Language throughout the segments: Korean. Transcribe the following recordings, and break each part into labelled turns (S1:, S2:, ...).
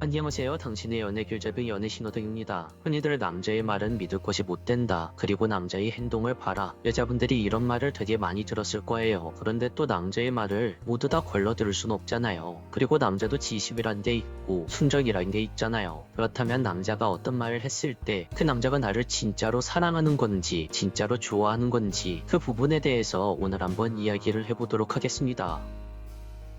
S1: 안녕하세요. 당신의 연애 길잡이 연애 신호등입니다. 흔히들 남자의 말은 믿을 것이 못 된다. 그리고 남자의 행동을 봐라. 여자분들이 이런 말을 되게 많이 들었을 거예요. 그런데 또 남자의 말을 모두 다 걸러 들을 순 없잖아요. 그리고 남자도 지심이란 게 있고 순정이란 게 있잖아요. 그렇다면 남자가 어떤 말을 했을 때 그 남자가 나를 진짜로 사랑하는 건지 진짜로 좋아하는 건지 그 부분에 대해서 오늘 한번 이야기를 해보도록 하겠습니다.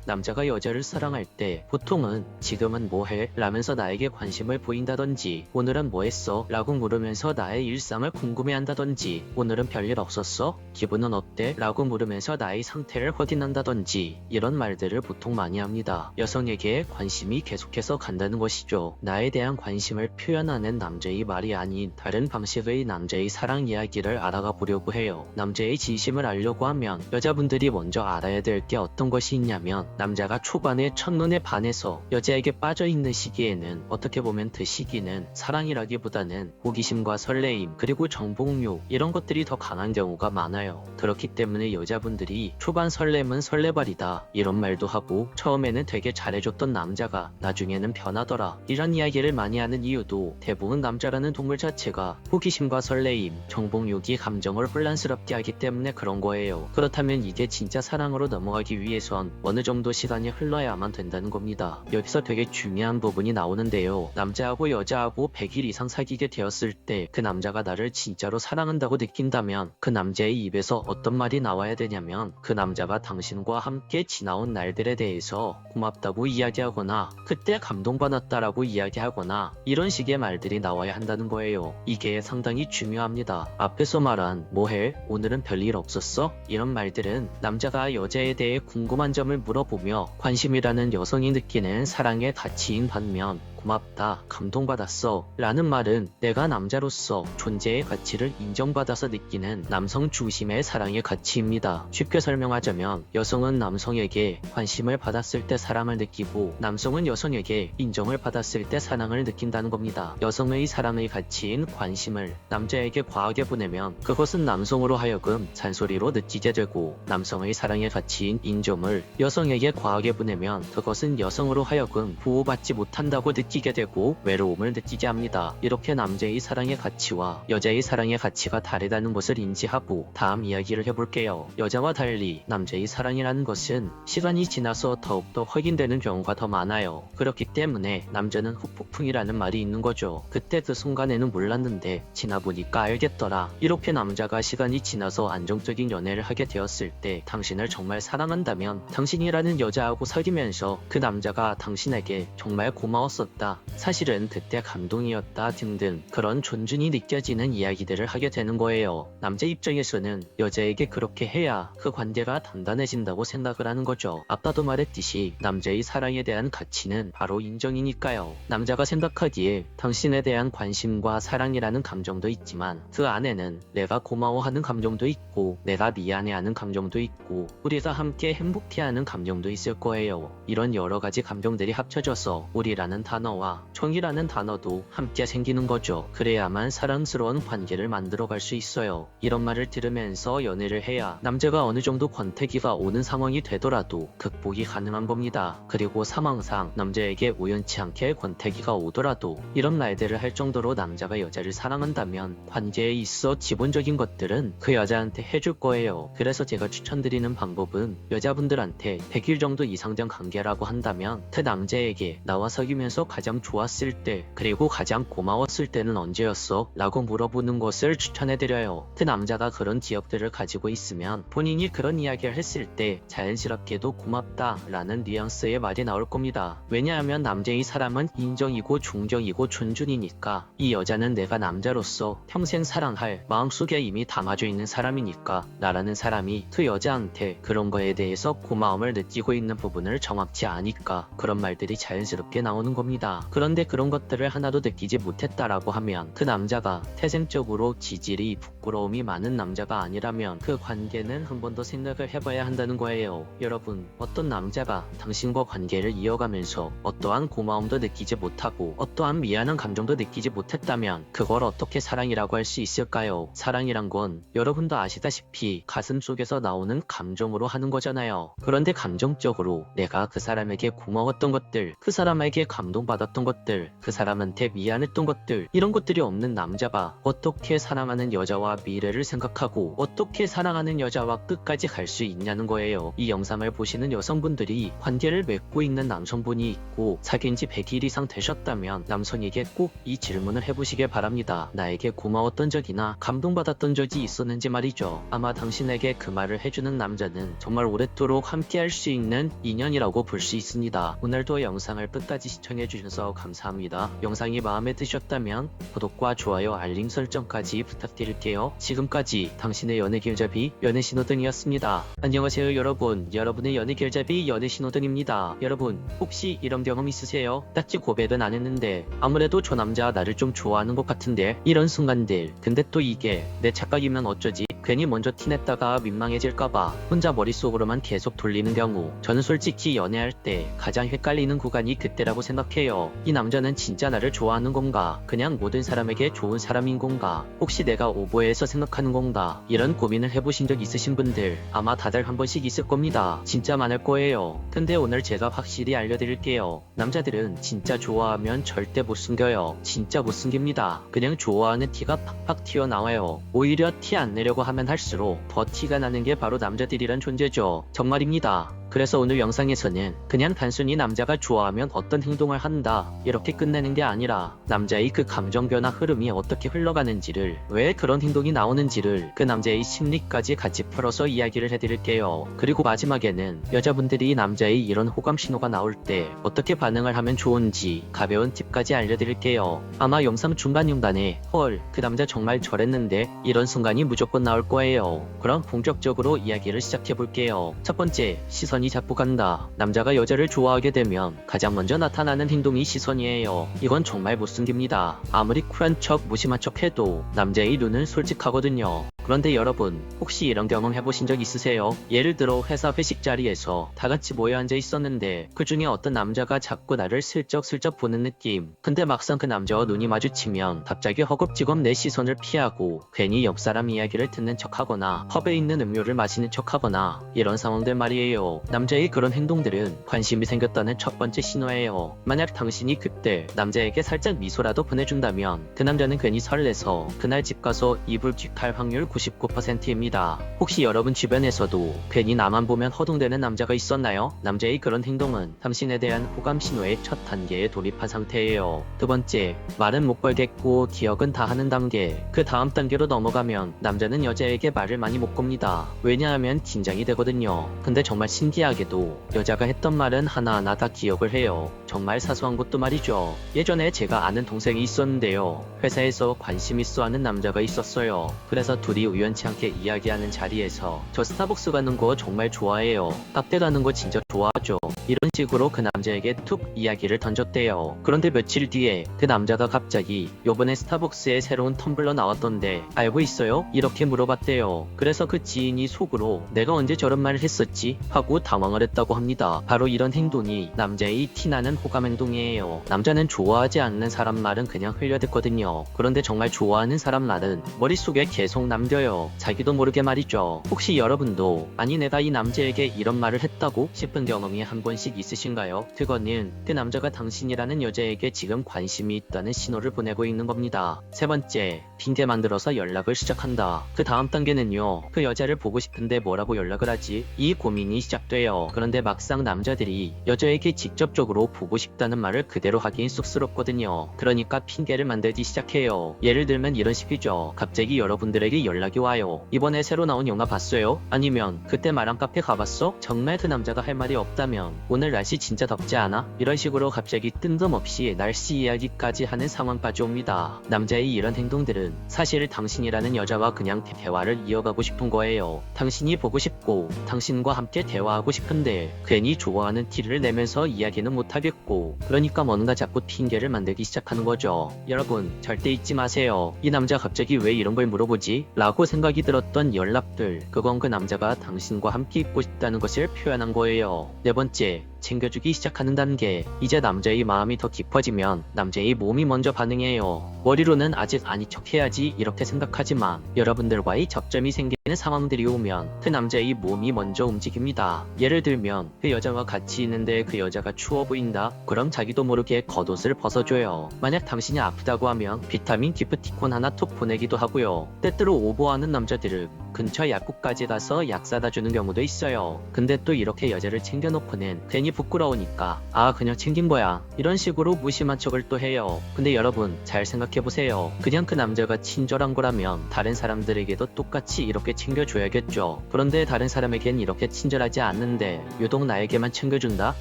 S1: 남자가 여자를 사랑할 때 보통은 지금은 뭐해? 라면서 나에게 관심을 보인다든지 오늘은 뭐했어? 라고 물으면서 나의 일상을 궁금해한다든지 오늘은 별일 없었어? 기분은 어때? 라고 물으면서 나의 상태를 확인한다든지 이런 말들을 보통 많이 합니다. 여성에게 관심이 계속해서 간다는 것이죠. 나에 대한 관심을 표현하는 남자의 말이 아닌 다른 방식의 남자의 사랑 이야기를 알아가 보려고 해요. 남자의 진심을 알려고 하면 여자분들이 먼저 알아야 될 게 어떤 것이 있냐면 남자가 초반에 첫눈에 반해서 여자에게 빠져있는 시기에는 어떻게 보면 그 시기는 사랑이라기보다는 호기심과 설레임 그리고 정복욕 이런 것들이 더 강한 경우가 많아요. 그렇기 때문에 여자분들이 초반 설렘은 설레발이다 이런 말도 하고 처음에는 되게 잘해줬던 남자가 나중에는 변하더라 이런 이야기를 많이 하는 이유도 대부분 남자라는 동물 자체가 호기심과 설레임, 정복욕이 감정을 혼란스럽게 하기 때문에 그런 거예요. 그렇다면 이게 진짜 사랑으로 넘어가기 위해선 어느 정도 시간이 흘러야만 된다는 겁니다. 여기서 되게 중요한 부분이 나오는데요. 남자하고 여자하고 100일 이상 사귀게 되었을 때 그 남자가 나를 진짜로 사랑한다고 느낀다면 그 남자의 입에서 어떤 말이 나와야 되냐면 그 남자가 당신과 함께 지나온 날들에 대해서 고맙다고 이야기하거나 그때 감동받았다라고 이야기하거나 이런 식의 말들이 나와야 한다는 거예요. 이게 상당히 중요합니다. 앞에서 말한 뭐해? 오늘은 별일 없었어? 이런 말들은 남자가 여자에 대해 궁금한 점을 물어보며 관심이라는 여성이 느끼는 사랑의 가치인 반면 고맙다, 감동받았어 라는 말은 내가 남자로서 존재의 가치를 인정받아서 느끼는 남성 중심의 사랑의 가치입니다. 쉽게 설명하자면 여성은 남성에게 관심을 받았을 때 사랑을 느끼고 남성은 여성에게 인정을 받았을 때 사랑을 느낀다는 겁니다. 여성의 사랑의 가치인 관심을 남자에게 과하게 보내면 그것은 남성으로 하여금 잔소리로 느끼게 되고 남성의 사랑의 가치인 인정을 여성에게 과하게 보내면 그것은 여성으로 하여금 보호받지 못한다고 느끼게 되고 외로움을 느끼게 합니다. 이렇게 남자의 사랑의 가치와 여자의 사랑의 가치가 다르다는 것을 인지하고 다음 이야기를 해볼게요. 여자와 달리 남자의 사랑이라는 것은 시간이 지나서 더욱더 확인되는 경우가 더 많아요. 그렇기 때문에 남자는 후폭풍이라는 말이 있는 거죠. 그때 그 순간에는 몰랐는데 지나보니까 알겠더라. 이렇게 남자가 시간이 지나서 안정적인 연애를 하게 되었을 때 당신을 정말 사랑한다면 당신이라는 여자하고 사귀면서 그 남자가 당신에게 정말 고마웠었다. 사실은 그때 감동이었다 등등 그런 존중이 느껴지는 이야기들을 하게 되는 거예요. 남자 입장에서는 여자에게 그렇게 해야 그 관계가 단단해진다고 생각을 하는 거죠. 아까도 말했듯이 남자의 사랑에 대한 가치는 바로 인정이니까요. 남자가 생각하기에 당신에 대한 관심과 사랑이라는 감정도 있지만 그 안에는 내가 고마워하는 감정도 있고 내가 미안해하는 감정도 있고 우리가 함께 행복해하는 감정도 있을 거예요. 이런 여러 가지 감정들이 합쳐져서 우리라는 단어와 정이라는 단어도 함께 생기는 거죠. 그래야만 사랑스러운 관계를 만들어갈 수 있어요. 이런 말을 들으면서 연애를 해야 남자가 어느 정도 권태기가 오는 상황이 되더라도 극복이 가능한 겁니다. 그리고 상황상 남자에게 우연치 않게 권태기가 오더라도 이런 말들을 할 정도로 남자가 여자를 사랑한다면 관계에 있어 기본적인 것들은 그 여자한테 해줄 거예요. 그래서 제가 추천드리는 방법은 여자분들한테 100일 정도 이상 된 관계라고 한다면 그 남자에게 나와 사귀면서 가장 좋았을 때 그리고 가장 고마웠을 때는 언제였어? 라고 물어보는 것을 추천해드려요. 그 남자가 그런 기억들을 가지고 있으면 본인이 그런 이야기를 했을 때 자연스럽게도 고맙다 라는 뉘앙스의 말이 나올 겁니다. 왜냐하면 남자의 사람은 인정이고 존경이고 존중이니까 이 여자는 내가 남자로서 평생 사랑할 마음속에 이미 담아져 있는 사람이니까 나라는 사람이 그 여자한테 그런 거에 대해서 고마움을 느끼고 있는 부분을 정확치 않으니까 그런 말들이 자연스럽게 나오는 겁니다. 그런데 그런 것들을 하나도 느끼지 못했다라고 하면 그 남자가 태생적으로 지질이 부끄러움이 많은 남자가 아니라면 그 관계는 한 번 더 생각을 해봐야 한다는 거예요. 여러분, 어떤 남자가 당신과 관계를 이어가면서 어떠한 고마움도 느끼지 못하고 어떠한 미안한 감정도 느끼지 못했다면 그걸 어떻게 사랑이라고 할 수 있을까요? 사랑이란 건 여러분도 아시다시피 가슴 속에서 나오는 감정으로 하는 거잖아요. 그런데 감정적으로 내가 그 사람에게 고마웠던 것들, 그 사람에게 감동받았던 것들, 그 사람한테 미안했던 것들, 이런 것들이 없는 남자가 어떻게 사랑하는 여자와 미래를 생각하고 어떻게 사랑하는 여자와 끝까지 갈 수 있냐는 거예요. 이 영상을 보시는 여성분들이 관계를 맺고 있는 남성분이 있고 사귄 지 100일 이상 되셨다면 남성에게 꼭 이 질문을 해보시길 바랍니다. 나에게 고마웠던 적이나 감동받았던 적이 있었는지 말이죠. 아마 당신에게 그 말을 해주는 남자는 정말 오랫도록 함께할 수 있는 인연이라고 볼 수 있습니다. 오늘도 영상을 끝까지 시청해주셔서 감사합니다. 영상이 마음에 드셨다면 구독과 좋아요, 알림 설정까지 부탁드릴게요. 지금까지 당신의 연애 길잡이 연애신호등이었습니다. 안녕하세요 여러분. 여러분의 연애 길잡이 연애신호등입니다. 여러분, 혹시 이런 경험 있으세요? 딱히 고백은 안 했는데 아무래도 저 남자 나를 좀 좋아하는 것 같은데, 이런 순간들. 근데 또 이게 내 착각이면 어쩌지? 괜히 먼저 티냈다가 민망해질까봐 혼자 머릿속으로만 계속 돌리는 경우, 저는 솔직히 연애할 때 가장 헷갈리는 구간이 그때라고 생각해요. 이 남자는 진짜 나를 좋아하는 건가? 그냥 모든 사람에게 좋은 사람인 건가? 혹시 내가 오버해서 생각하는 건가? 이런 고민을 해보신 적 있으신 분들 아마 다들 한 번씩 있을 겁니다. 진짜 많을 거예요. 근데 오늘 제가 확실히 알려드릴게요. 남자들은 진짜 좋아하면 절대 못 숨겨요. 진짜 못 숨깁니다. 그냥 좋아하는 티가 팍팍 튀어나와요. 오히려 티 안 내려고 하면 할수록 더 티가 나는 게 바로 남자들이란 존재죠. 정말입니다. 그래서 오늘 영상에서는 그냥 단순히 남자가 좋아하면 어떤 행동을 한다 이렇게 끝내는 게 아니라 남자의 그 감정 변화 흐름이 어떻게 흘러가는지를, 왜 그런 행동이 나오는지를, 그 남자의 심리까지 같이 풀어서 이야기를 해드릴게요. 그리고 마지막에는 여자분들이 남자의 이런 호감 신호가 나올 때 어떻게 반응을 하면 좋은지 가벼운 팁까지 알려드릴게요. 아마 영상 중간중간에 헐, 그 남자 정말 저랬는데 이런 순간이 무조건 나올 거예요. 그럼 본격적으로 이야기를 시작해볼게요. 첫 번째, 시선이 자꾸 간다. 남자가 여자를 좋아하게 되면 가장 먼저 나타나는 행동이 시선이에요. 이건 정말 못 숨깁니다. 아무리 쿨한 척, 무심한 척 해도 남자의 눈은 솔직하거든요. 그런데 여러분, 혹시 이런 경험 해보신 적 있으세요? 예를 들어 회사 회식 자리에서 다 같이 모여 앉아 있었는데 그 중에 어떤 남자가 자꾸 나를 슬쩍슬쩍 보는 느낌. 근데 막상 그 남자와 눈이 마주치면 갑자기 허겁지겁 내 시선을 피하고 괜히 옆 사람 이야기를 듣는 척하거나 컵에 있는 음료를 마시는 척하거나, 이런 상황들 말이에요. 남자의 그런 행동들은 관심이 생겼다는 첫 번째 신호예요. 만약 당신이 그때 남자에게 살짝 미소라도 보내준다면 그 남자는 괜히 설레서 그날 집 가서 이불 킥할 확률 99%입니다. 혹시 여러분 주변에서도 괜히 나만 보면 허둥대는 남자가 있었나요? 남자의 그런 행동은 당신에 대한 호감 신호의 첫 단계에 돌입한 상태예요. 두 번째, 말은 못 걸겠고 기억은 다 하는 단계. 그 다음 단계로 넘어가면 남자는 여자에게 말을 많이 못 겁니다. 왜냐하면 긴장이 되거든요. 근데 정말 신기하게도 여자가 했던 말은 하나하나 다 기억을 해요. 정말 사소한 것도 말이죠. 예전에 제가 아는 동생이 있었는데요. 회사에서 관심 있어 하는 남자가 있었어요. 그래서 둘이 우연치 않게 이야기하는 자리에서 저 스타벅스 가는 거 정말 좋아해요. 카페 가는 거 진짜 좋아하죠. 이런 식으로 그 남자에게 툭 이야기를 던졌대요. 그런데 며칠 뒤에 그 남자가 갑자기 요번에 스타벅스에 새로운 텀블러 나왔던데 알고 있어요? 이렇게 물어봤대요. 그래서 그 지인이 속으로 내가 언제 저런 말을 했었지? 하고 당황을 했다고 합니다. 바로 이런 행동이 남자의 티나는 호감 행동이에요. 남자는 좋아하지 않는 사람 말은 그냥 흘려듣거든요. 그런데 정말 좋아하는 사람 말은 머릿속에 계속 남겨요. 자기도 모르게 말이죠. 혹시 여러분도 아니 내가 이 남자에게 이런 말을 했다고 싶은 경험이 한 번씩 있으신가요? 그거는 그 남자가 당신이라는 여자에게 지금 관심이 있다는 신호를 보내고 있는 겁니다. 세 번째, 핑계 만들어서 연락을 시작한다. 그 다음 단계는요, 그 여자를 보고 싶은데 뭐라고 연락을 하지? 이 고민이 시작돼요. 그런데 막상 남자들이 여자에게 직접적으로 보고 싶다는 말을 그대로 하긴 쑥스럽거든요. 그러니까 핑계를 만들기 시작해요. 예를 들면 이런 식이죠. 갑자기 여러분들에게 연락이 와요. 이번에 새로 나온 영화 봤어요? 아니면 그때 말한 카페 가봤어? 정말 그 남자가 할 말이 없다면 오늘 날씨 진짜 덥지 않아? 이런 식으로 갑자기 뜬금없이 날씨 이야기까지 하는 상황까지 옵니다. 남자의 이런 행동들은 사실 당신이라는 여자와 그냥 대화를 이어가고 싶은 거예요. 당신이 보고 싶고 당신과 함께 대화하고 싶은데 괜히 좋아하는 티를 내면서 이야기는 못하겠고, 그러니까 뭔가 자꾸 핑계를 만들기 시작하는 거죠. 여러분 절대 잊지 마세요. 이 남자 갑자기 왜 이런 걸 물어보지? 라고 라고 생각이 들었던 연락들, 그건 그 남자가 당신과 함께 있고 싶다는 것을 표현한 거예요. 네 번째, 챙겨주기 시작하는 단계. 이제 남자의 마음이 더 깊어지면 남자의 몸이 먼저 반응해요. 머리로는 아직 아닌 척 해야지 이렇게 생각하지만 여러분들과의 접점이 생기는 상황들이 오면 그 남자의 몸이 먼저 움직입니다. 예를 들면 그 여자와 같이 있는데 그 여자가 추워 보인다? 그럼 자기도 모르게 겉옷을 벗어줘요. 만약 당신이 아프다고 하면 비타민 기프티콘 하나 톡 보내기도 하고요. 때때로 오버하는 남자들은 근처 약국까지 가서 약 사다 주는 경우도 있어요. 근데 또 이렇게 여자를 챙겨놓고는 괜히 부끄러우니까 아 그냥 챙긴 거야 이런 식으로 무심한 척을 또 해요. 근데 여러분 잘 생각해보세요. 그냥 그 남자가 친절한 거라면 다른 사람들에게도 똑같이 이렇게 챙겨줘야겠죠. 그런데 다른 사람에겐 이렇게 친절하지 않는데 유독 나에게만 챙겨준다?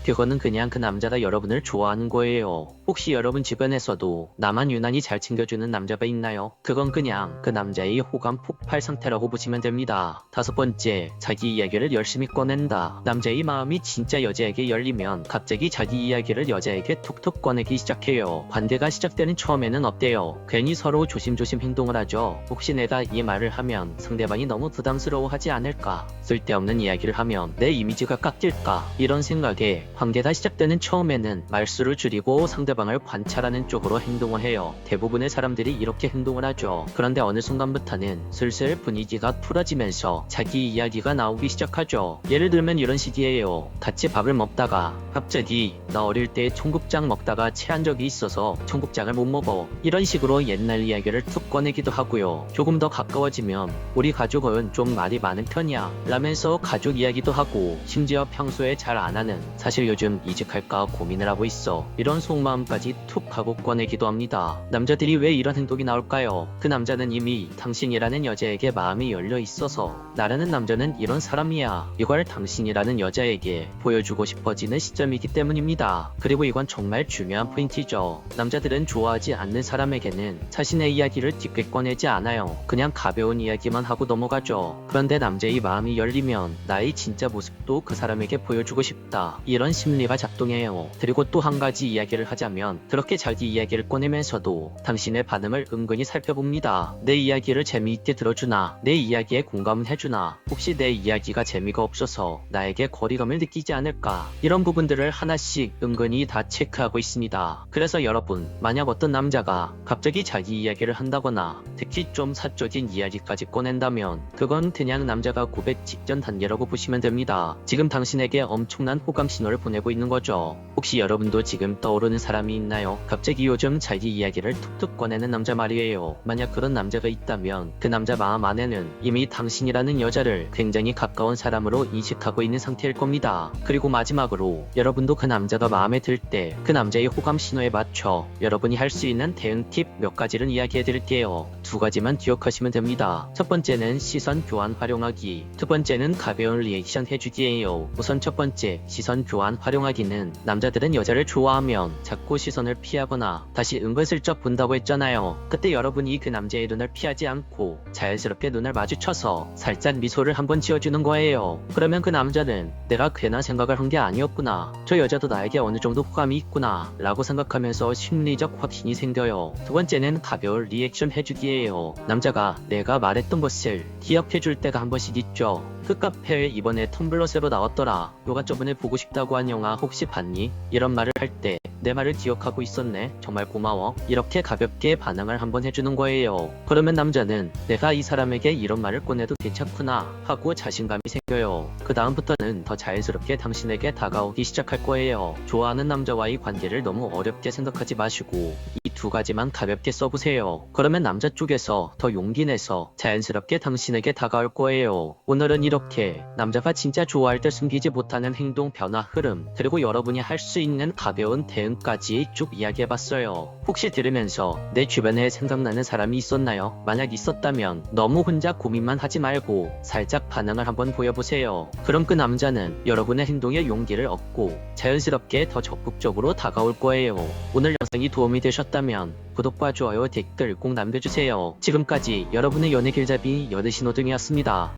S1: 그거는 그냥 그 남자가 여러분을 좋아하는 거예요. 혹시 여러분 주변에서도 나만 유난히 잘 챙겨주는 남자가 있나요? 그건 그냥 그 남자의 호감 폭발 상태라고 보시면 됩니다. 다섯 번째, 자기 이야기를 열심히 꺼낸다. 남자의 마음이 진짜 여자에게 열리면 갑자기 자기 이야기를 여자에게 툭툭 꺼내기 시작해요. 관계가 시작되는 처음에는 어때요? 괜히 서로 조심조심 행동을 하죠. 혹시 내가 이 말을 하면 상대방이 너무 부담스러워하지 않을까? 쓸데없는 이야기를 하면 내 이미지가 깎일까? 이런 생각에 관계가 시작되는 처음에는 말수를 줄이고 상대방을 관찰하는 쪽으로 행동을 해요. 대부분의 사람들이 이렇게 행동을 하죠. 그런데 어느 순간부터는 슬슬 분위기가 풀어지면서 자기 이야기가 나오기 시작하죠. 예를 들면 이런 식이에요. 같이 밥을 먹다가 갑자기 나 어릴 때 청국장 먹다가 체한 적이 있어서 청국장을 못 먹어. 이런 식으로 옛날 이야기를 툭 꺼내기도 하고요. 조금 더 가까워지면 우리 가족은 좀 말이 많은 편이야 라면서 가족 이야기도 하고 심지어 평소에 잘 안 하는 사실 요즘 이직할까 고민을 하고 있어 이런 속마음까지 툭 하고 꺼내기도 합니다. 남자들이 왜 이런 행동이 나올까요? 그 남자는 이미 당신이라는 여자에게 마음이 열려 있어서 나라는 남자는 이런 사람이야 이걸 당신이라는 여자에게 보여주고 싶어지는 시점이기 때문입니다. 그리고 이건 정말 중요한 포인트죠. 남자들은 좋아하지 않는 사람에게는 자신의 이야기를 깊게 꺼내지 않아요. 그냥 가벼운 이야기만 하고 넘어가죠. 그런데 남자의 마음이 열리면 나의 진짜 모습도 그 사람에게 보여주고 싶다 이런 심리가 작동해요. 그리고 또 한 가지 이야기를 하자면 그렇게 자기 이야기를 꺼내면서도 당신의 반응을 은근히 살펴봅니다. 내 이야기를 재미있게 들어주나? 내 이야기에 공감을 해주나? 혹시 내 이야기가 재미가 없어서 나에게 거리감을 느끼지 않을까? 이런 부분들을 하나씩 은근히 다 체크하고 있습니다. 그래서 여러분, 만약 어떤 남자가 갑자기 자기 이야기를 한다거나 특히 좀 사적인 이야기까지 꺼낸다면 그건 그냥 남자가 고백 직전 단계라고 보시면 됩니다. 지금 당신에게 엄청난 호감 신호를 보내고 있는 거죠. 혹시 여러분도 지금 떠오르는 사람이 있나요? 갑자기 요즘 자기 이야기를 툭툭 꺼내는 남자 말이에요. 만약 그런 남자가 있다면 그 남자 마음 안에는 이미 당신이라는 여자를 굉장히 가까운 사람으로 인식하고 있는 상태일 겁니다. 그리고 마지막으로 여러분도 그 남자가 마음에 들 때 그 남자의 호감 신호에 맞춰 여러분이 할 수 있는 대응 팁 몇 가지를 이야기해 드릴게요. 두 가지만 기억하시면 됩니다. 첫 번째는 시선 교환 활용하기, 두 번째는 가벼운 리액션 해주기예요. 우선 첫 번째, 시선 교환 활용하기는 남자들은 여자를 좋아하면 자꾸 시선을 피하거나 다시 은근슬쩍 본다고 했잖아요. 그때 여러분이 그 남자의 눈을 피하지 않고 자연스럽게 눈을 마주쳐서 살짝 미소를 한번 지어주는 거예요. 그러면 그 남자는 내가 괜한 생각을 한 게 아니었구나, 저 여자도 나에게 어느 정도 호감이 있구나 라고 생각하면서 심리적 확신이 생겨요. 두 번째는 가벼운 리액션 해주기예요. 남자가 내가 말했던 것을 기억해줄 때가 한 번씩 있죠. 그 카페에 이번에 텀블러 새로 나왔더라, 너가 저번에 보고 싶다고 한 영화 혹시 봤니? 이런 말을 할 때 내 말을 기억하고 있었네, 정말 고마워, 이렇게 가볍게 반응을 한번 해주는 거예요. 그러면 남자는 내가 이 사람에게 이런 말을 꺼내도 괜찮구나 하고 자신감이 생겨요. 그 다음부터는 더 자연스럽게 당신에게 다가오기 시작할 거예요. 좋아하는 남자와의 관계를 너무 어렵게 생각하지 마시고 이 두 가지만 가볍게 써보세요. 그러면 남자 쪽에서 더 용기 내서 자연스럽게 당신에게 다가올 거예요. 오늘은 이렇게 남자가 진짜 좋아할 때 숨기지 못하는 행동 변화 흐름, 그리고 여러분이 할 수 있는 가벼운 대응까지 쭉 이야기해봤어요. 혹시 들으면서 내 주변에 생각나는 사람이 있었나요? 만약 있었다면 너무 혼자 고민만 하지 말고 살짝 반응을 한번 보여보세요. 그럼 그 남자는 여러분의 행동에 용기를 얻고 자연스럽게 더 적극적으로 다가올 거예요. 오늘 영상이 도움이 되셨다면 구독과 좋아요, 댓글 꼭 남겨주세요. 지금까지 여러분의 연애 길잡이 연애신호등이었습니다.